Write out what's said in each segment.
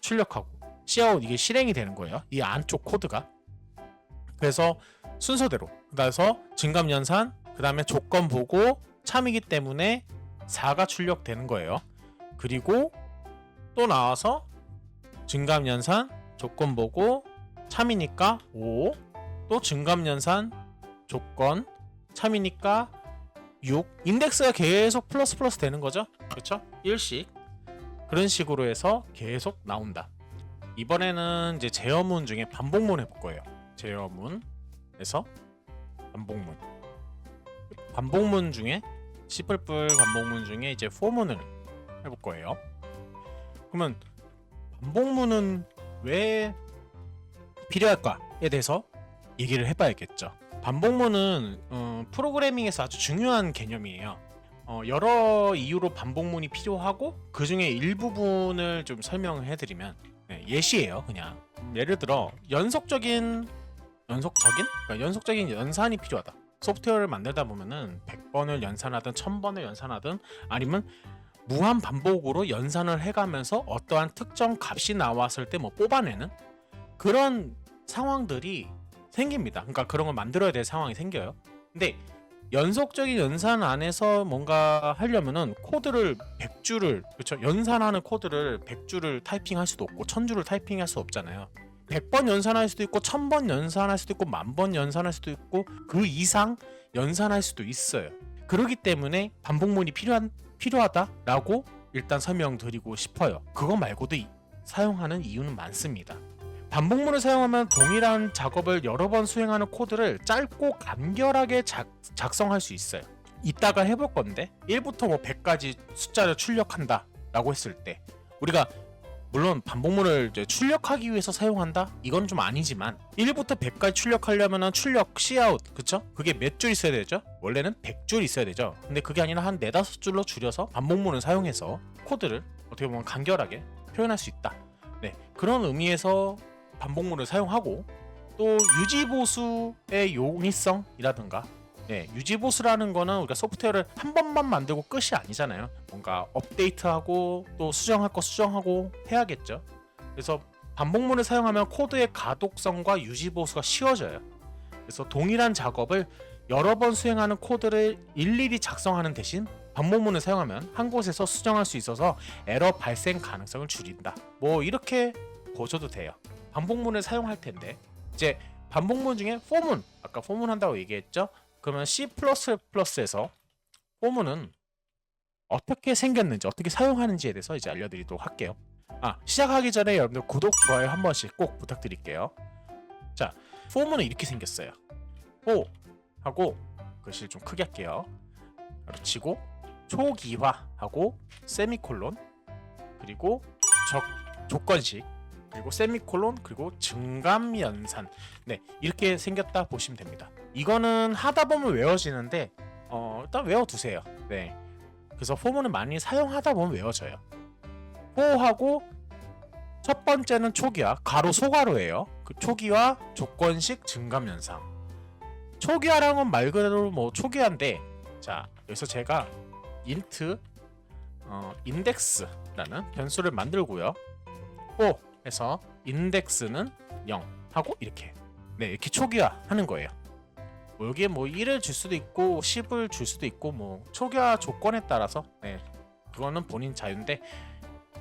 출력하고 Cout 이게 실행이 되는 거예요. 이 안쪽 코드가. 그래서 순서대로 그래서 증감 연산 그 다음에 조건 보고 참이기 때문에 4가 출력되는 거예요. 그리고 또 나와서 증감 연산 조건 보고 참이니까 5, 또 증감 연산 조건 참이니까 6, 인덱스가 계속 플러스 플러스 되는 거죠. 그렇죠? 1씩 그런 식으로 해서 계속 나온다. 이번에는 이제 제어문 중에 반복문 해볼 거예요. 제어문에서 반복문 중에 C++ 반복문 중에 이제 포문을 해볼 거예요. 그러면 반복문은 왜 필요할까에 대해서 얘기를 해봐야겠죠. 반복문은 프로그래밍에서 아주 중요한 개념이에요. 여러 이유로 반복문이 필요하고 그 중에 일부분을 좀 설명을 해드리면 예시예요. 그냥 예를 들어 연속적인 연산이 필요하다. 소프트웨어를 만들다 보면은 100번을 연산하든 1000번을 연산하든 아니면 무한 반복으로 연산을 해가면서 어떠한 특정 값이 나왔을 때 뭐 뽑아내는 그런 상황들이 생깁니다. 그러니까 그런 걸 만들어야 될 상황이 생겨요. 근데 연속적인 연산 안에서 뭔가 하려면은 코드를 100줄을 그렇죠? 연산하는 코드를 100줄을 타이핑할 수도 없고 1000줄을 타이핑할 수 없잖아요. 100번 연산할 수도 있고 1000번 연산할 수도 있고 10,000번 연산할 수도 있고 그 이상 연산할 수도 있어요. 그렇기 때문에 반복문이 필요하다라고 일단 설명드리고 싶어요. 그거 말고도 사용하는 이유는 많습니다. 반복문을 사용하면 동일한 작업을 여러 번 수행하는 코드를 짧고 간결하게 작성할 수 있어요. 이따가 해볼 건데 1부터 뭐 100까지 숫자를 출력한다 라고 했을 때 우리가 물론 반복문을 이제 출력하기 위해서 사용한다? 이건 좀 아니지만 1부터 100까지 출력하려면 출력 Cout 그쵸? 그게 몇 줄 있어야 되죠? 원래는 100줄 있어야 되죠. 근데 그게 아니라 한 4-5줄로 줄여서 반복문을 사용해서 코드를 어떻게 보면 간결하게 표현할 수 있다. 네, 그런 의미에서 반복문을 사용하고 또 유지보수의 용이성이라든가 유지보수라는 거는 우리가 소프트웨어를 한 번만 만들고 끝이 아니잖아요. 뭔가 업데이트하고 또 수정할 거 수정하고 해야겠죠. 그래서 반복문을 사용하면 코드의 가독성과 유지보수가 쉬워져요. 그래서 동일한 작업을 여러 번 수행하는 코드를 일일이 작성하는 대신 반복문을 사용하면 한 곳에서 수정할 수 있어서 에러 발생 가능성을 줄인다. 뭐 이렇게 보셔도 돼요. 반복문을 사용할 텐데 이제 반복문 중에 포문, 아까 포문 한다고 얘기했죠. 그러면 C++에서 포문은 어떻게 생겼는지 어떻게 사용하는지에 대해서 이제 알려드리도록 할게요. 시작하기 전에 여러분들 구독, 좋아요 한 번씩 꼭 부탁드릴게요. 자, 포문은 이렇게 생겼어요. 포 하고 글씨를 좀 크게 할게요. 치고 초기화하고 세미콜론 그리고 조건식 그리고 세미콜론 그리고 증감연산 이렇게 생겼다 보시면 됩니다. 이거는 하다 보면 외워지는데 일단 외워두세요. 그래서 포문을 많이 사용하다 보면 외워져요. 포하고 첫 번째는 초기화 가로 소가로예요. 그 초기화 조건식 증감연산. 초기화라는 건 말 그대로 뭐 초기화인데 자 여기서 제가 int index라는 변수를 만들고요. 포 해서 인덱스는 0 하고 이렇게 이렇게 초기화 하는 거예요. 여기에 뭐 1을 줄 수도 있고 10을 줄 수도 있고 뭐 초기화 조건에 따라서 그거는 본인 자유인데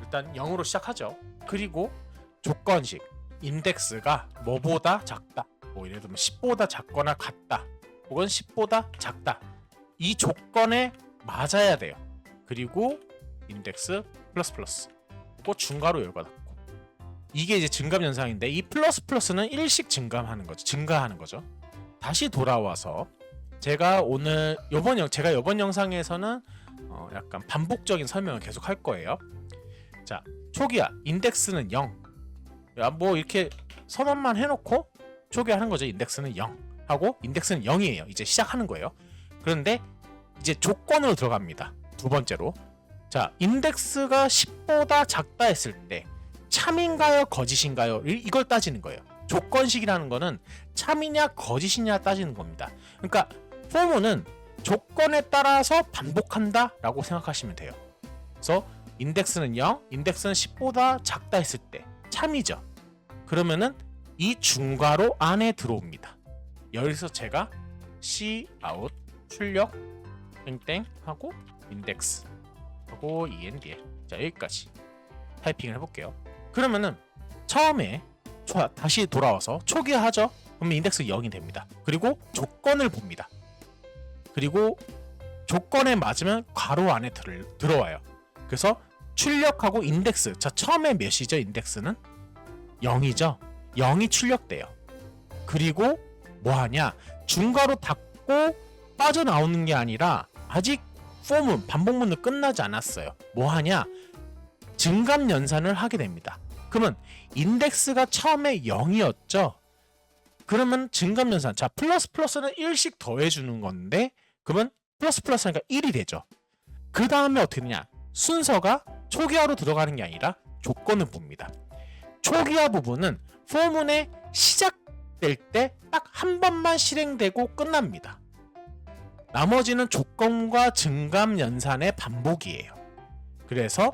일단 0으로 시작하죠. 그리고 조건식 인덱스가 뭐보다 작다 뭐 예를 들면 10보다 작거나 같다 혹은 10보다 작다 이 조건에 맞아야 돼요. 그리고 인덱스 플러스 그리고 중괄호 열과 닫고 이게 이제 증감 연산인데 이 플러스는 1씩 증가하는 거죠. 다시 돌아와서 제가 이번 영상에서는 약간 반복적인 설명을 계속 할 거예요. 자, 초기화 인덱스는 0. 뭐 이렇게 선언만 해놓고 초기화하는 거죠. 인덱스는 0 하고 인덱스는 0이에요. 이제 시작하는 거예요. 그런데 이제 조건으로 들어갑니다. 두 번째로 자, 인덱스가 10보다 작다 했을 때 참인가요 거짓인가요? 이걸 따지는 거예요. 조건식이라는 거는 참이냐 거짓이냐 따지는 겁니다. 그러니까 포문은 조건에 따라서 반복한다 라고 생각하시면 돼요. 그래서 인덱스는 0, 인덱스는 10보다 작다 했을 때 참이죠. 그러면은 이 중괄호 안에 들어옵니다. 여기서 제가 C out 출력 땡땡 하고 인덱스 하고 ENDL 자 여기까지 타이핑을 해볼게요. 그러면은 처음에 다시 돌아와서 초기화하죠. 그러면 인덱스 0이 됩니다. 그리고 조건을 봅니다. 그리고 조건에 맞으면 괄호 안에 들어와요. 그래서 출력하고 인덱스 자 처음에 몇이죠? 인덱스는 0이죠. 0이 출력돼요. 그리고 뭐하냐 중괄호 닫고 빠져나오는 게 아니라 아직 폼은 반복문은 끝나지 않았어요. 뭐하냐 증감 연산을 하게 됩니다. 그러면 인덱스가 처음에 0이었죠. 그러면 증감 연산 자 플러스는 1씩 더해주는 건데 그러면 플러스하니까 1이 되죠. 그 다음에 어떻게 되냐 순서가 초기화로 들어가는 게 아니라 조건을 봅니다. 초기화 부분은 포문에 시작될 때 딱 한 번만 실행되고 끝납니다. 나머지는 조건과 증감 연산의 반복이에요. 그래서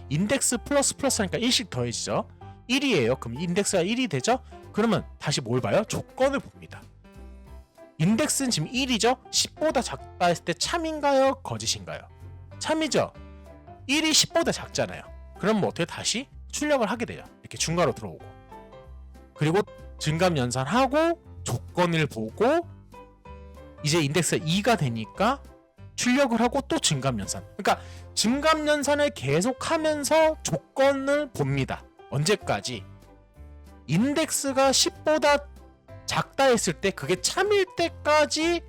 인덱스 플러스하니까 1씩 더해지죠. 1이에요. 그럼 인덱스가 1이 되죠. 그러면 다시 뭘 봐요? 조건을 봅니다. 인덱스는 지금 1이죠. 10보다 작다 했을 때 참인가요? 거짓인가요? 참이죠. 1이 10보다 작잖아요. 그럼 뭐 어떻게 다시 출력을 하게 돼요. 이렇게 중괄호 들어오고 그리고 증감 연산하고 조건을 보고 이제 인덱스가 2가 되니까 출력을 하고 또 증감 연산. 그러니까 증감 연산을 계속하면서 조건을 봅니다. 언제까지? 인덱스가 10보다 작다 했을 때 그게 참일 때까지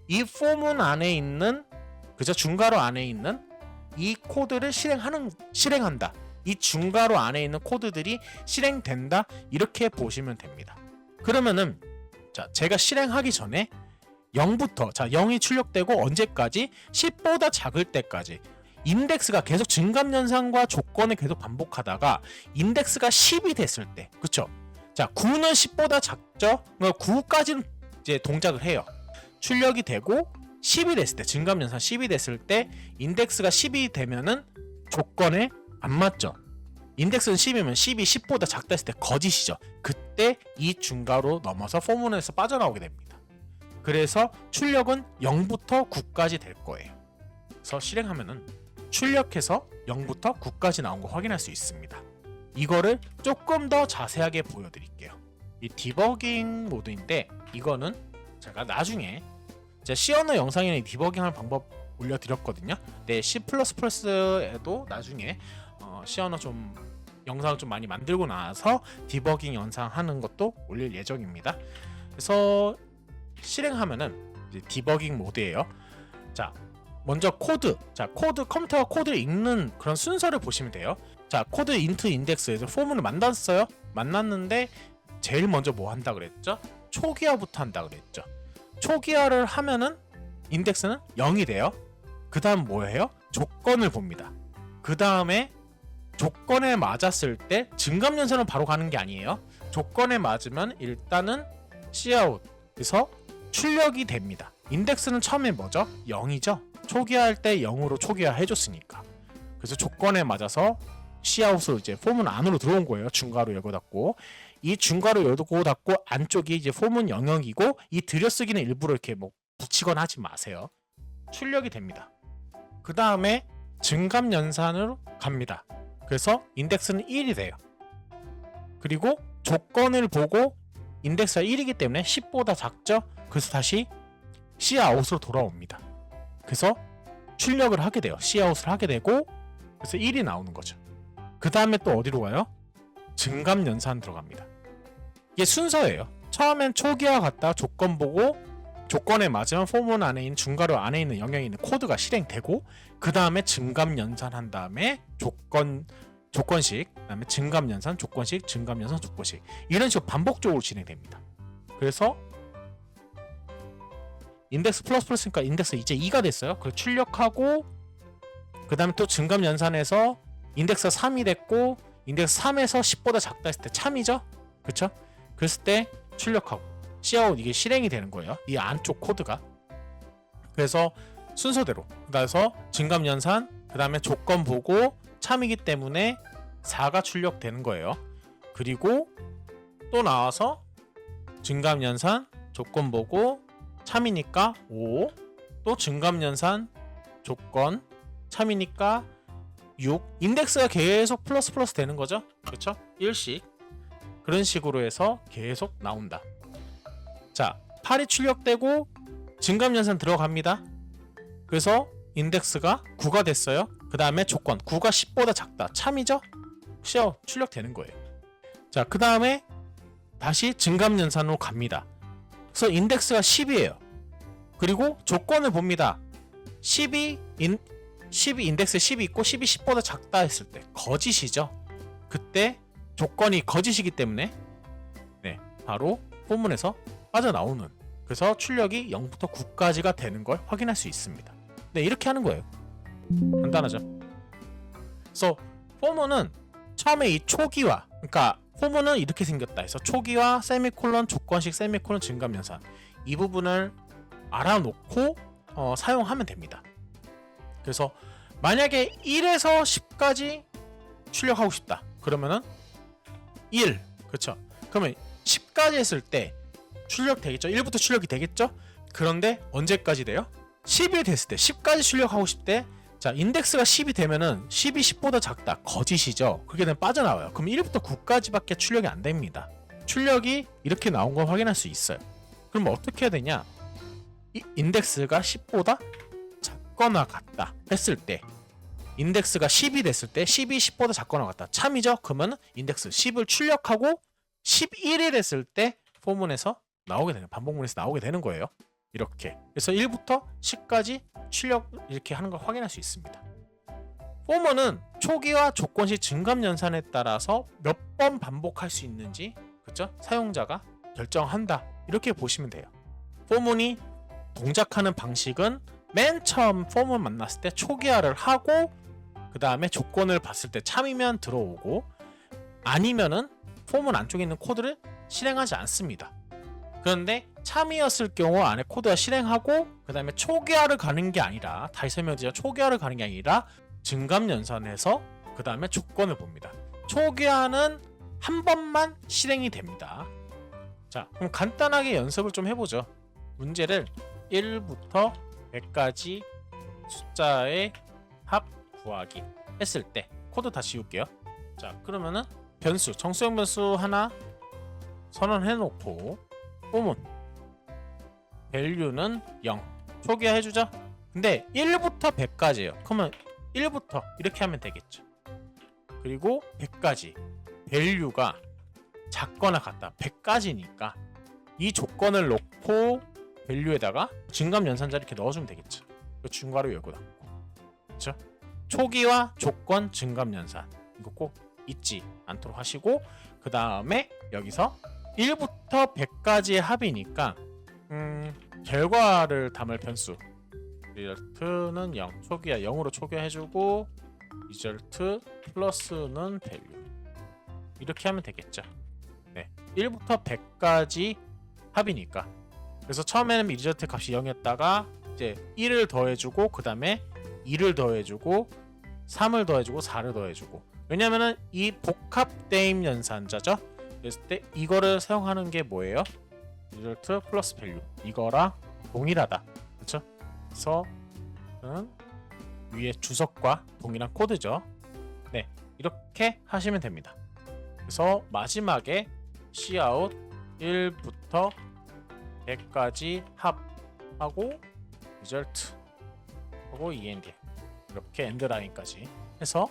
이 포문 안에 있는 그죠 중괄호 안에 있는 이 코드를 실행한다. 이 중괄호 안에 있는 코드들이 실행된다. 이렇게 보시면 됩니다. 그러면은 자 제가 실행하기 전에 0부터 자 0이 출력되고 언제까지 10보다 작을 때까지 인덱스가 계속 증감 연산과 조건을 계속 반복하다가 인덱스가 10이 됐을 때 그쵸? 자 9는 10보다 작죠? 9까지는 이제 동작을 해요. 출력이 되고 10이 됐을 때 증감 연산 10이 됐을 때 인덱스가 10이 되면은 조건에 안 맞죠. 인덱스는 10이면 10이 10보다 작다 했을 때 거짓이죠. 그때 이 중괄호 넘어서 포문에서 빠져나오게 됩니다. 그래서 출력은 0부터 9까지 될 거예요. 그래서 실행하면은 출력해서 0부터 9까지 나온 거 확인할 수 있습니다. 이거를 조금 더 자세하게 보여드릴게요. 이 디버깅 모드인데 이거는 제가 나중에 제 C 언어 영상에 디버깅하는 방법 올려드렸거든요. 네, C++에도 나중에 C 언어 좀 영상을 좀 많이 만들고 나서 디버깅 영상 하는 것도 올릴 예정입니다. 그래서 실행하면은 이제 디버깅 모드예요. 자, 먼저 코드. 자, 컴퓨터가 코드를 읽는 그런 순서를 보시면 돼요. 자, 코드 인트 인덱스에서 포문을 만났어요. 만났는데 제일 먼저 뭐 한다 그랬죠? 초기화부터 한다 그랬죠. 초기화를 하면은 인덱스는 0이 돼요. 그 다음 뭐예요? 조건을 봅니다. 그 다음에 조건에 맞았을 때 증감 연산은 바로 가는 게 아니에요. 조건에 맞으면 일단은 Cout에서 출력이 됩니다. 인덱스는 처음에 뭐죠? 0이죠. 초기화할 때 0으로 초기화 해줬으니까. 그래서 조건에 맞아서 Cout으로 이제 포문 안으로 들어온 거예요. 중괄호 열고 닫고. 이 중괄호 열고 닫고 안쪽이 이제 포문 영역이고 이 들여쓰기는 일부러 이렇게 뭐 붙이거나 하지 마세요. 출력이 됩니다. 그 다음에 증감 연산으로 갑니다. 그래서 인덱스는 1이 돼요. 그리고 조건을 보고 인덱스가 1이기 때문에 10보다 작죠? 그래서 다시 Cout으로 돌아옵니다. 그래서 출력을 하게 돼요. Cout을 하게 되고 그래서 1이 나오는 거죠. 그 다음에 또 어디로 가요? 증감 연산 들어갑니다. 이게 순서예요. 처음엔 초기화 갔다 조건 보고 조건에 맞으면 포문 안에 있는 중괄호 안에 있는 영역에 있는 코드가 실행되고 그 다음에 증감 연산한 다음에 조건식 그다음에 증감 연산 조건식 증감 연산 조건식 이런 식으로 반복적으로 진행됩니다. 그래서 인덱스 플러스니까 인덱스 이제 2가 됐어요. 그래서 출력하고 그 다음에 또 증감 연산해서 인덱스가 3이 됐고 인덱스 3에서 10보다 작다 했을 때 참이죠. 그쵸? 그랬을 때 출력하고 Cout 이게 실행이 되는 거예요. 이 안쪽 코드가. 그래서 순서대로 그래서 증감 연산 그 다음에 조건 보고 참이기 때문에 4가 출력되는 거예요. 그리고 또 나와서 증감연산 조건 보고 참이니까 5, 또 증감연산 조건 참이니까 6, 인덱스가 계속 플러스 플러스 되는 거죠. 그렇죠? 1씩 그런 식으로 해서 계속 나온다. 자, 8이 출력되고 증감연산 들어갑니다. 그래서 인덱스가 9가 됐어요. 그 다음에 조건 9가 10보다 작다. 참이죠? 출력되는 거예요. 자, 그 다음에 다시 증감연산으로 갑니다. 그래서 인덱스가 10이에요. 그리고 조건을 봅니다. 10이 인덱스에 10이 있고 10이 10보다 작다 했을 때 거짓이죠. 그때 조건이 거짓이기 때문에 바로 포문에서 빠져나오는, 그래서 출력이 0부터 9까지가 되는 걸 확인할 수 있습니다. 이렇게 하는 거예요. 간단하죠. 그래서 포문은 처음에 이 초기화, 그러니까 포문은 이렇게 생겼다 해서 초기화 세미콜론 조건식 세미콜론 증감연산 이 부분을 알아놓고 사용하면 됩니다. 그래서 만약에 1에서 10까지 출력하고 싶다 그러면은 1, 그렇죠? 그러면 10까지 했을 때 출력 되겠죠? 1부터 출력이 되겠죠? 그런데 언제까지 돼요? 10이 됐을 때 10까지 출력하고 싶을 때, 자, 인덱스가 10이 되면은 10이 10보다 작다. 거짓이죠. 그렇게 되면 빠져나와요. 그럼 1부터 9까지밖에 출력이 안 됩니다. 출력이 이렇게 나온 걸 확인할 수 있어요. 그럼 어떻게 해야 되냐? 이 인덱스가 10보다 작거나 같다 했을 때, 인덱스가 10이 됐을 때 10이 10보다 작거나 같다. 참이죠? 그러면 인덱스 10을 출력하고 11이 됐을 때 포문에서 나오게 되는, 반복문에서 나오게 되는 거예요. 이렇게. 그래서 1부터 10까지 출력 이렇게 하는 걸 확인할 수 있습니다. 포문은 초기화 조건식 증감연산에 따라서 몇 번 반복할 수 있는지, 그렇죠? 사용자가 결정한다. 이렇게 보시면 돼요. 포문이 동작하는 방식은 맨 처음 포문 만났을 때 초기화를 하고 그 다음에 조건을 봤을 때 참이면 들어오고, 아니면은 포문 안쪽에 있는 코드를 실행하지 않습니다. 그런데 참이었을 경우 안에 코드가 실행하고 그 다음에 초기화를 가는 게 아니라, 다시 설명드리자, 초기화를 가는 게 아니라 증감연산해서 그 다음에 조건을 봅니다. 초기화는 한 번만 실행이 됩니다. 자, 그럼 간단하게 연습을 좀 해보죠. 문제를 1부터 100까지 숫자의 합 구하기 했을 때 코드 다 지울게요. 자, 그러면은 변수, 정수형 변수 하나 선언해 놓고 포문 value는 0 초기화 해주죠. 근데 1부터 100까지예요. 그러면 1부터 이렇게 하면 되겠죠. 그리고 100까지 value가 작거나 같다. 100까지니까 이 조건을 놓고 value에다가 증감연산자 이렇게 넣어주면 되겠죠. 중괄호 열고 닫고. 그렇죠? 초기화 조건 증감연산 이거 꼭 잊지 않도록 하시고, 그 다음에 여기서 1부터 100까지의 합이니까 결과를 담을 변수 리절트는 0, 초기화 0으로 초기화 해주고 리절트 플러스는 value 이렇게 하면 되겠죠. 1부터 100까지 합이니까. 그래서 처음에는 리절트 값이 0이었다가 이제 1을 더해주고 그 다음에 2를 더해주고 3을 더해주고 4를 더해주고, 왜냐면은 이 복합 대입 연산자죠. 그랬을 때 이거를 사용하는 게 뭐예요? 리절트 플러스 밸류 이거랑 동일하다. 그렇죠? 그래서 위에 주석과 동일한 코드죠. 이렇게 하시면 됩니다. 그래서 마지막에 cout 1부터 100까지 합하고 리절트 하고 end 이렇게 엔드라인까지 해서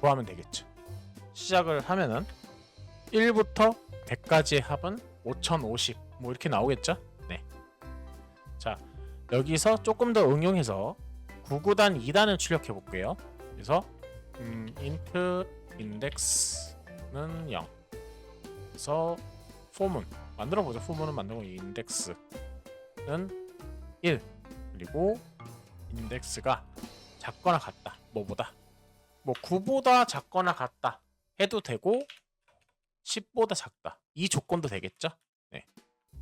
구하면 되겠죠. 시작을 하면은 1부터 100까지의 합은 5050 뭐 이렇게 나오겠죠. 자, 여기서 조금 더 응용해서 9구단 2단을 출력해 볼게요. 그래서 int index는 0 그래서 포문 만들어 보죠. 포문은 만들고 index는 1 그리고 인덱스가 작거나 같다. 뭐보다? 뭐 9보다 작거나 같다 해도 되고 10보다 작다 이 조건도 되겠죠.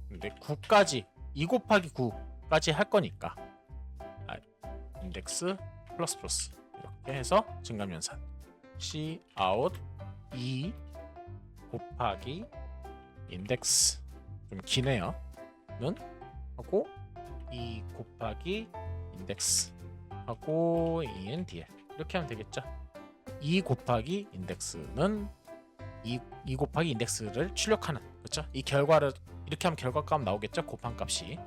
근데 9까지 2 곱하기 9까지 할 거니까 인덱스 플러스 플러스 이렇게 해서 증감연산 cout 2 곱하기 인덱스 좀 기네요. 는 하고 2 곱하기 인덱스 하고 ENDL 이렇게 하면 되겠죠. 2 곱하기 인덱스는 2 곱하기 인덱스를 출력하는, 그렇죠? 이 결과를 이렇게 하면 결과값 나오겠죠. 곱한 값이.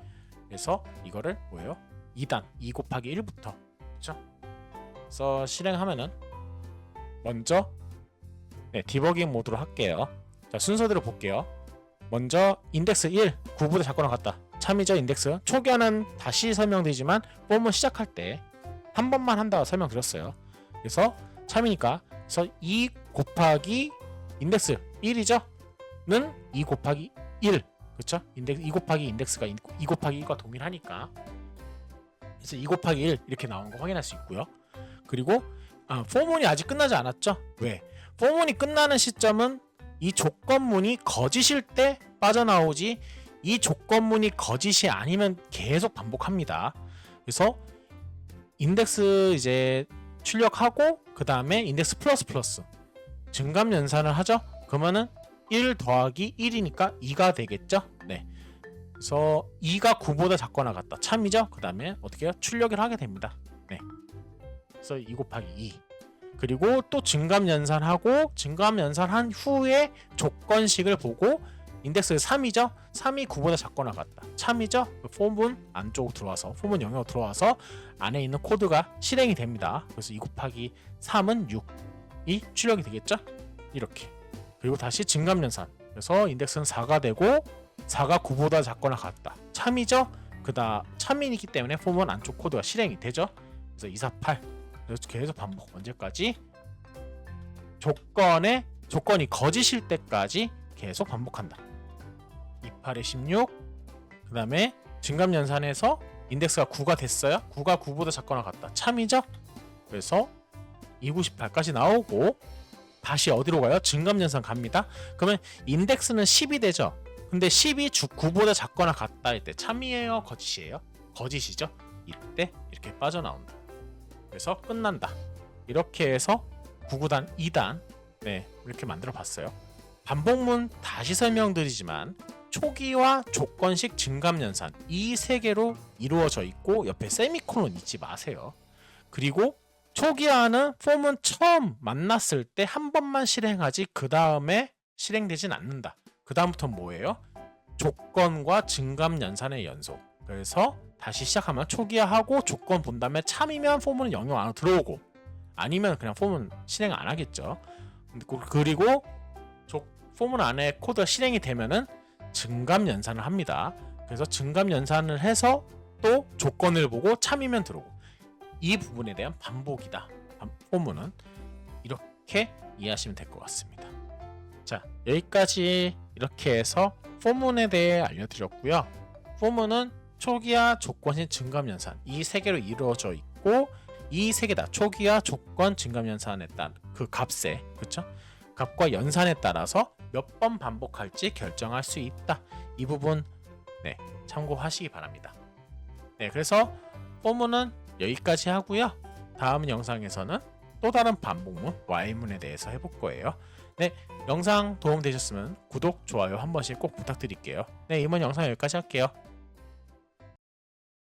그래서 이거를 뭐예요? 2단 2 곱하기 1부터, 그렇죠? 그래서 실행하면은 먼저 디버깅 모드로 할게요. 자, 순서대로 볼게요. 먼저 인덱스 1 9보다 작거나 같다. 참이죠. 인덱스 초기화는 다시 설명드리지만 폼은 시작할 때 한 번만 한다고 설명드렸어요. 그래서 참이니까 그래서 2 곱하기 인덱스 1이죠. 는 2 곱하기 1, 그렇죠? 인덱스 2 곱하기 인덱스가 2 곱하기 1과 동일하니까 그래서 2 곱하기 1 이렇게 나오는 거 확인할 수 있고요. 그리고 포문이 아직 끝나지 않았죠. 왜? 포문이 끝나는 시점은 이 조건문이 거짓일 때 빠져나오지, 이 조건문이 거짓이 아니면 계속 반복합니다. 그래서 인덱스 이제 출력하고 그 다음에 인덱스 플러스 증감 연산을 하죠. 그러면은 1 더하기 1이니까 2가 되겠죠. 네. 그래서 2가 9보다 작거나 같다. 참이죠. 그 다음에 어떻게 해요? 출력을 하게 됩니다. 네. 그래서 2 곱하기 2. 그리고 또 증감 연산하고 증감 연산한 후에 조건식을 보고 인덱스 3이죠. 3이 9보다 작거나 같다. 참이죠. 폼은 안쪽으로 들어와서 폼은 영역으로 들어와서 안에 있는 코드가 실행이 됩니다. 그래서 2 곱하기 3은 6이 출력이 되겠죠. 이렇게. 그리고 다시 증감 연산. 그래서 인덱스는 4가 되고 4가 9보다 작거나 같다. 참이죠. 참이기 때문에 폼은 안쪽 코드가 실행이 되죠. 그래서 2, 4, 8. 그래서 계속 반복. 언제까지? 조건이 거짓일 때까지 계속 반복한다. 28에 16. 그 다음에 증감 연산에서 인덱스가 9가 됐어요. 9가 9보다 작거나 같다. 참이죠. 그래서 298까지 나오고 다시 어디로 가요? 증감 연산 갑니다. 그러면 인덱스는 10이 되죠. 근데 10이 9보다 작거나 같다 할 때 참이에요? 거짓이에요? 거짓이죠. 이때 이렇게 빠져나온다. 그래서 끝난다. 이렇게 해서 9구단 2단 이렇게 만들어 봤어요. 반복문 다시 설명드리지만 초기화, 조건식, 증감 연산 이 세 개로 이루어져 있고 옆에 세미콜론 잊지 마세요. 그리고 초기화는 폼은 처음 만났을 때 한 번만 실행하지 그 다음에 실행되진 않는다. 그 다음부터는 뭐예요? 조건과 증감 연산의 연속. 그래서 다시 시작하면 초기화하고 조건 본 다음에 참이면 폼은 영역 안으로 들어오고 아니면 그냥 폼은 실행 안 하겠죠. 그리고 폼은 안에 코드가 실행이 되면은 증감 연산을 합니다. 그래서 증감 연산을 해서 또 조건을 보고 참이면 들어오고 이 부분에 대한 반복이다. 폼은 이렇게 이해하시면 될 것 같습니다. 자, 여기까지 이렇게 해서 포문에 대해 알려드렸고요. 포문은 초기화, 조건식, 증감 연산 이 세 개로 이루어져 있고 이 세 개 다 초기화, 조건, 증감 연산에 따른 그 값에 그쵸? 값과 연산에 따라서 몇 번 반복할지 결정할 수 있다. 이 부분 참고하시기 바랍니다. 그래서 포문은 여기까지 하고요. 다음 영상에서는 또 다른 반복문 Y문에 대해서 해볼 거예요. 영상 도움되셨으면 구독, 좋아요 한 번씩 꼭 부탁드릴게요. 이번 영상 여기까지 할게요.